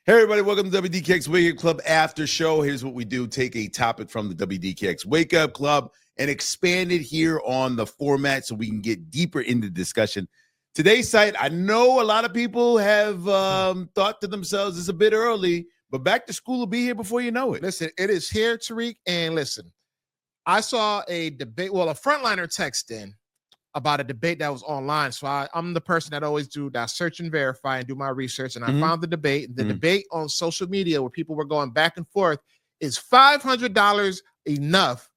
Hey, everybody, welcome to WDKX Wake Up Club After Show. Here's what we do. Take a topic from the WDKX Wake Up Club and expand it here on the format so we can get deeper into the discussion. Today's site, I know a lot of people have thought to themselves, it's a bit early, but back to school will be here before you know it. Listen, it is here, Tariq, and listen, I saw a debate, a frontliner text in about a debate that was online. So I'm the person that always do that search and verify and do my research. And I found the debate. The debate on social media where people were going back and forth is $500 enough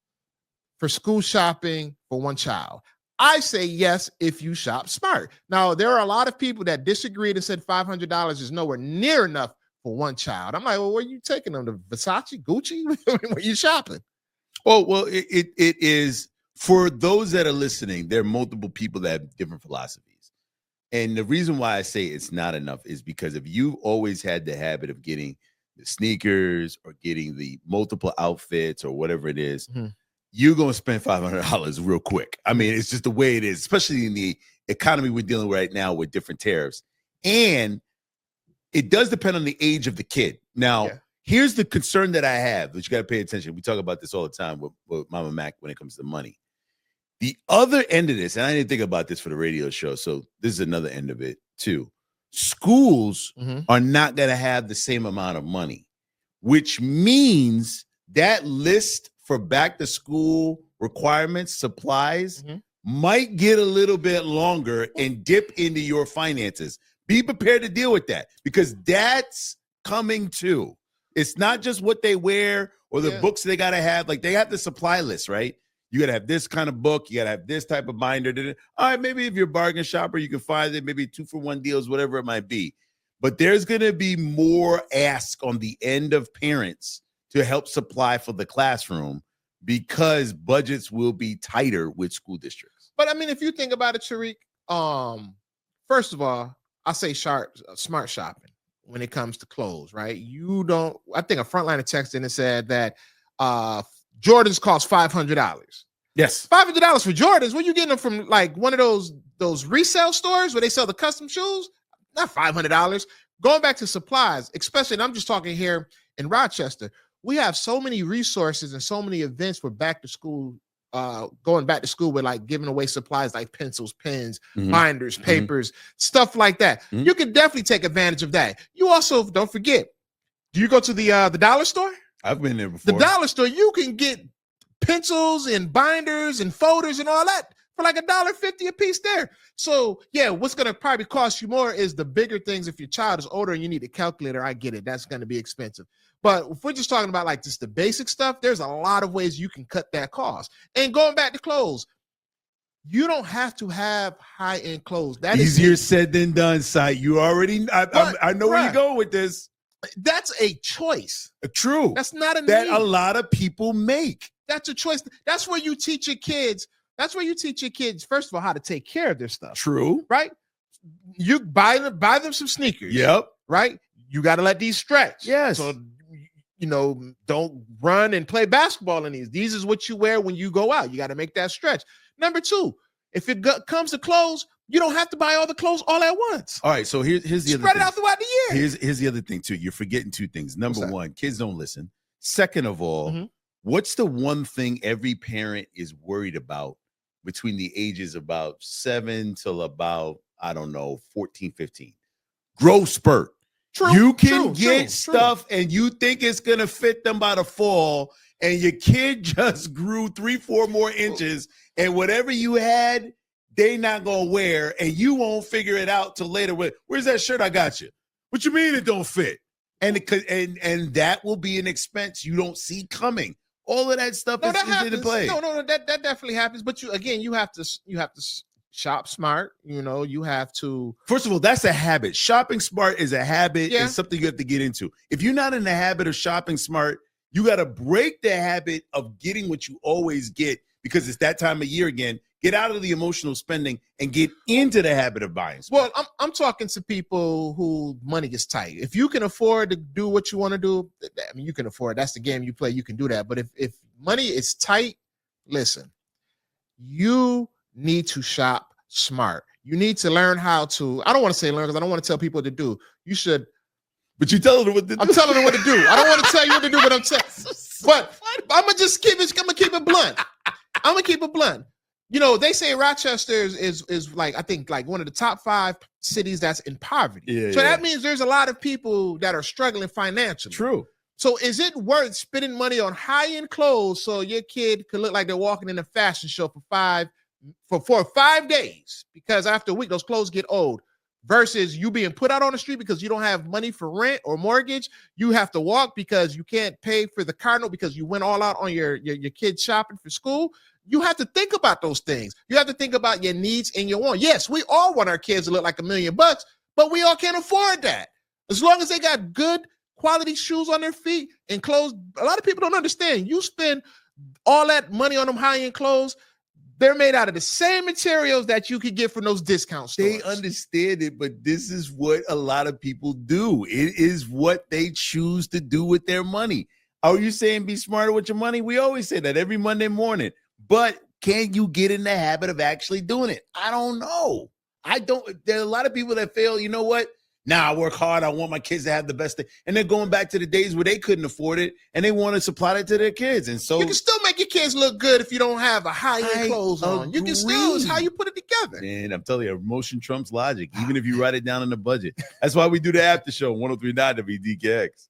for school shopping for one child. I say yes if you shop smart. Now, there are a lot of people that disagreed and said $500 is nowhere near enough for one child. I'm like, well, where are you taking them? To Versace, Gucci? Where are you shopping? Oh, well, it is. For those that are listening, there are multiple people that have different philosophies. And the reason why I say it's not enough is because if you've always had the habit of getting the sneakers or getting the multiple outfits or whatever it is, you're going to spend $500 real quick. I mean, it's just the way it is, especially in the economy we're dealing with right now with different tariffs. And it does depend on the age of the kid. Now, here's the concern that I have, that you got to pay attention. We talk about this all the time with Mama Mac when it comes to money. The other end of this, and I didn't think about this for the radio show, so this is another end of it too. Schools are not going to have the same amount of money, which means that list for back to school requirements, supplies, might get a little bit longer and dip into your finances. Be prepared to deal with that because that's coming too. It's not just what they wear or the books they got to have. Like they have the supply list, right? You got to have this kind of book. You got to have this type of binder. All right, maybe if you're a bargain shopper, you can find it. Maybe 2-for-1 deals, whatever it might be. But there's going to be more ask on the end of parents to help supply for the classroom because budgets will be tighter with school districts. But I mean, if you think about it, Tariq, first of all, I say smart shopping when it comes to clothes, right? I think a frontliner texted and said that Jordans cost $500. Yes. $500 for Jordans. Where you getting them from? Like one of those resale stores where they sell the custom shoes? Not $500. Going back to supplies, especially, and I'm just talking here in Rochester, we have so many resources and so many events for back to school, going back to school with like giving away supplies like pencils, pens, binders, papers, stuff like that. You can definitely take advantage of that. You also, don't forget, do you go to the dollar store? I've been there before. The dollar store, you can get pencils and binders and folders and all that for like $1.50 a piece there. So yeah, what's going to probably cost you more is the bigger things. If your child is older and you need a calculator, I get it. That's going to be expensive. But if we're just talking about like just the basic stuff, there's a lot of ways you can cut that cost. And going back to clothes, you don't have to have high-end clothes. That is easier said than done, Si. You already, I know where you're going with this. That's a choice. True. That's not a that need. A lot of people make. That's a choice. That's where you teach your kids. That's where you teach your kids, first of all, how to take care of their stuff. True. Right? You buy them some sneakers. Yep. Right? You got to let these stretch. Yes. So, don't run and play basketball in these. These is what you wear when you go out. You got to make that stretch. Number two, if it comes to clothes, you don't have to buy all the clothes all at once. All right, so here's the other thing. Spread it out throughout the year. Here's the other thing, too. You're forgetting two things. Number one, kids don't listen. Second of all, what's the one thing every parent is worried about between the ages about 7 till about, 14, 15? Growth spurt. True, you can get stuff and you think it's going to fit them by the fall, and your kid just grew 3-4 more inches, and whatever you had, they not gonna wear, and you won't figure it out till later. Where's that shirt I got you? What you mean it don't fit? And that will be an expense you don't see coming. All of that stuff is in play. No, that definitely happens. But you have to shop smart. You have to. First of all, that's a habit. Shopping smart is a habit. Yeah. It's something you have to get into. If you're not in the habit of shopping smart, you got to break the habit of getting what you always get because it's that time of year again. Get out of the emotional spending and get into the habit of buying. Well, I'm talking to people who money is tight. If you can afford to do what you want to do, I mean, you can afford. That's the game you play. You can do that. But if money is tight, listen, you need to shop smart. You need to learn how to. I don't want to say learn because I don't want to tell people what to do. You should But you telling her what to do. I'm telling her what to do. I don't want to tell you what to do, but I'm telling. But I'm gonna just keep it. I'm gonna keep it blunt. I'm gonna keep it blunt. You know, they say Rochester is like, I think, like one of the top 5 cities that's in poverty. Yeah, so yeah. that means there's a lot of people that are struggling financially. True. So is it worth spending money on high-end clothes so your kid could look like they're walking in a fashion show for 5 days? Because after a week, those clothes get old. Versus you being put out on the street because you don't have money for rent or mortgage. You have to walk because you can't pay for the car note because you went all out on your kids shopping for school. You have to think about those things. You have to think about your needs and your wants. Yes, we all want our kids to look like $1 million, but we all can't afford that. As long as they got good quality shoes on their feet and clothes, a lot of people don't understand. You spend all that money on them high-end clothes, they're made out of the same materials that you could get from those discount stores. They understand it, but this is what a lot of people do. It is what they choose to do with their money. Are you saying be smarter with your money? We always say that every Monday morning. But can you get in the habit of actually doing it? I don't know. There are a lot of people that fail. You know what? I work hard. I want my kids to have the best thing. And they're going back to the days where they couldn't afford it and they want to supply it to their kids. And so you can still make your kids look good if you don't have a high-end clothes on. You can still, it's how you put it together. Man, I'm telling you, emotion trumps logic, even if you write it down in the budget. That's why we do the after show, 103.9 WDKX.